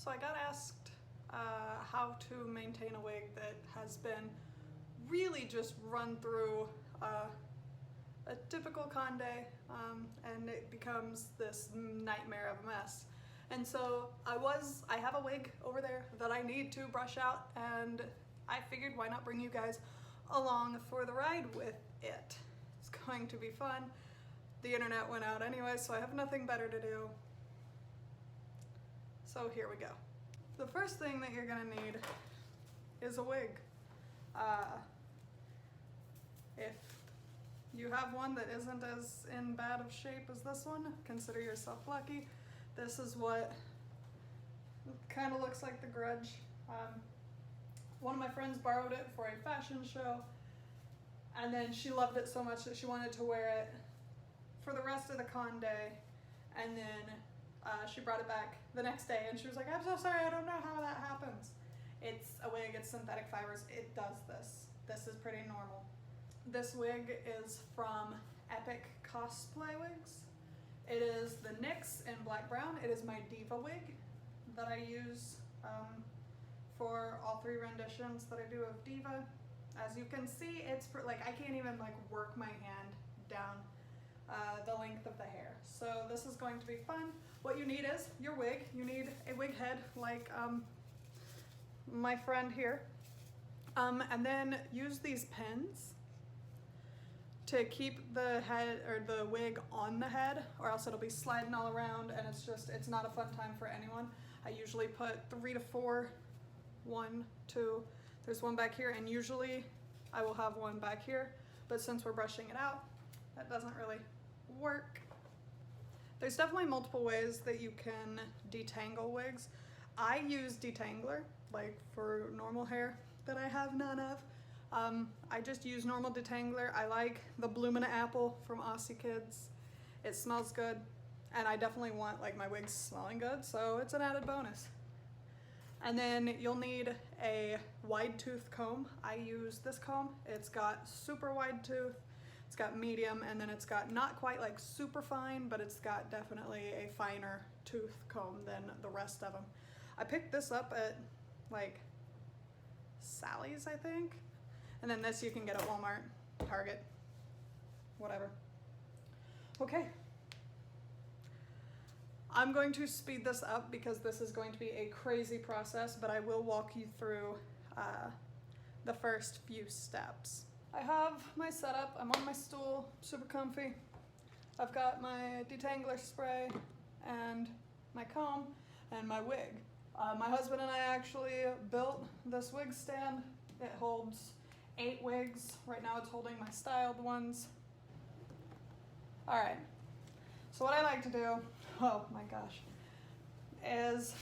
So I got asked how to maintain a wig that has been really just run through a typical con day, and it becomes this nightmare of a mess. And so I have a wig over there that I need to brush out, and I figured why not bring you guys along for the ride with it. It's going to be fun. The internet went out anyway, so I have nothing better to do. So here we go. The first thing that you're gonna need is a wig. If you have one that isn't as in bad of shape as this one, consider yourself lucky. This is what kind of looks like the Grudge. One of my friends borrowed it for a fashion show, and then she loved it so much that she wanted to wear it for the rest of the con day, and then she brought it back the next day and she was like, I'm so sorry, I don't know how that happens. It's a wig, it's synthetic fibers, it does this. This is pretty normal. This wig is from Epic Cosplay Wigs. It is the NYX in black brown. It is my Diva wig that I use for all 3 renditions that I do of Diva. As you can see, it's like I can't even like work my hand down the length of the hair. So this is going to be fun. What you need is your wig. You need a wig head like my friend here. And then use these pins to keep the head or the wig on the head, or else it'll be sliding all around and it's not a fun time for anyone. I usually put 3 to 4, 1, 2, there's one back here, and usually I will have one back here, but since we're brushing it out, that doesn't really work. There's definitely multiple ways that you can detangle wigs. I use detangler, like for normal hair that I have none of. I just use normal detangler. I like the Blumina Apple from Aussie Kids. It smells good, and I definitely want like my wigs smelling good, so it's an added bonus. And then you'll need a wide tooth comb. I use this comb. It's got super wide tooth, it's got medium, and then it's got not quite like super fine, but it's got definitely a finer tooth comb than the rest of them. I picked this up at like Sally's, I think. And then this you can get at Walmart, Target, whatever. Okay. I'm going to speed this up because this is going to be a crazy process, but I will walk you through the first few steps. I have my setup. I'm on my stool, super comfy. I've got my detangler spray and my comb and my wig. My husband and I actually built this wig stand. It holds 8 wigs. Right now it's holding my styled ones. All right, so what I like to do, oh my gosh, is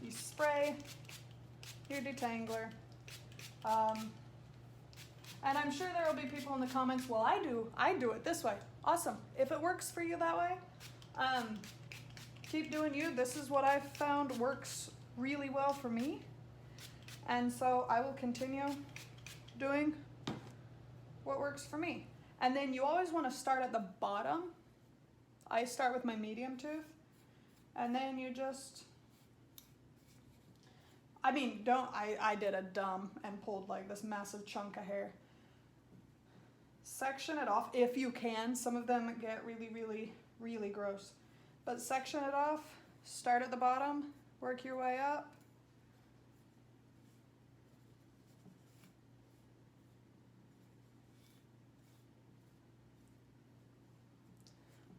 you spray your detangler. And I'm sure there will be people in the comments, well, I do it this way. Awesome. If it works for you that way, keep doing you. This is what I've found works really well for me. And so I will continue doing what works for me. And then you always want to start at the bottom. I start with my medium tooth, and then you just, I did a dumb and pulled like this massive chunk of hair. Section it off if you can. Some of them get really, really, really gross. But section it off, start at the bottom, work your way up.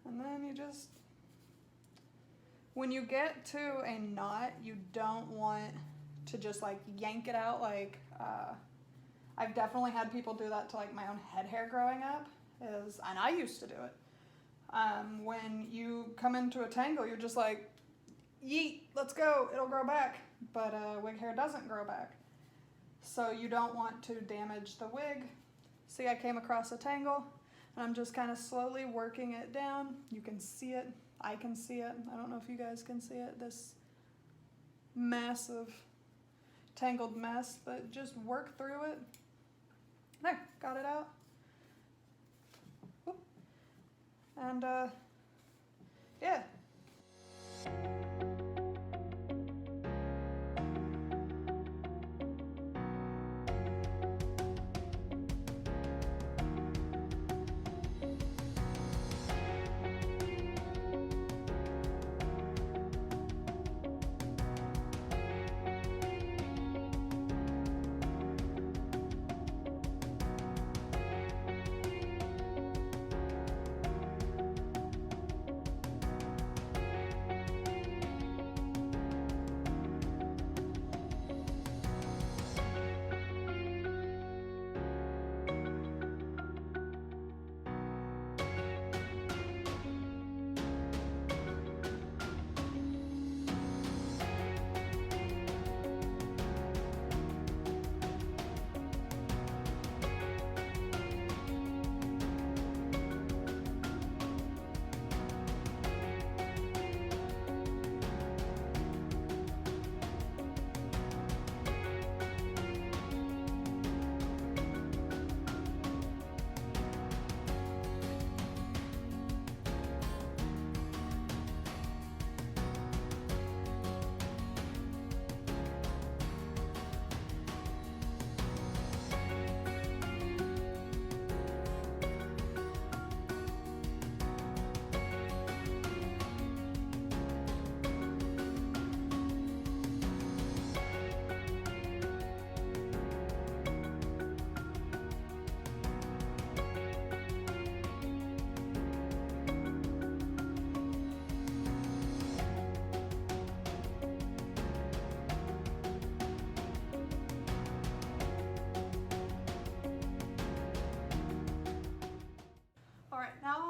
And then you just, when you get to a knot, you don't want to just like yank it out. Like, I've definitely had people do that to like my own head hair growing up, and I used to do it. When you come into a tangle, you're just like, yeet, let's go, it'll grow back. But wig hair doesn't grow back. So you don't want to damage the wig. See, I came across a tangle, and I'm just kind of slowly working it down. You can see it, I can see it. I don't know if you guys can see it, this massive tangled mess, but just work through it. There, got it out. Whoop. And yeah.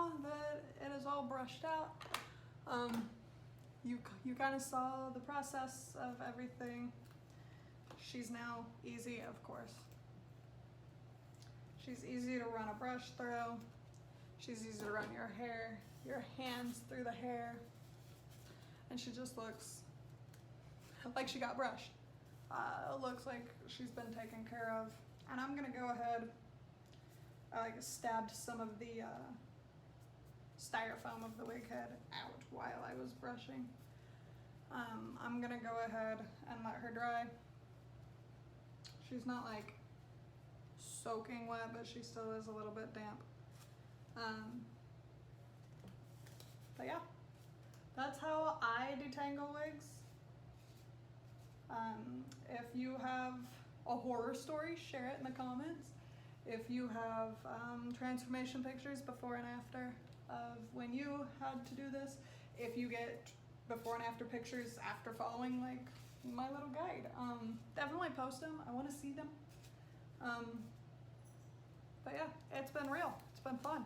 now that it is all brushed out, you kind of saw the process of everything. She's now easy, of course. She's easy to run a brush through. She's easy to run your hair, your hands through the hair. And she just looks like she got brushed. Looks like she's been taken care of. And I'm gonna go ahead, I stabbed some of the styrofoam of the wig head out while I was brushing. I'm gonna go ahead and let her dry. She's not like soaking wet, but she still is a little bit damp. But yeah, that's how I detangle wigs. If you have a horror story, share it in the comments. If you have transformation pictures before and after of when you had to do this, if you get before and after pictures after following like my little guide, definitely post them. I want to see them. But yeah, it's been real. It's been fun.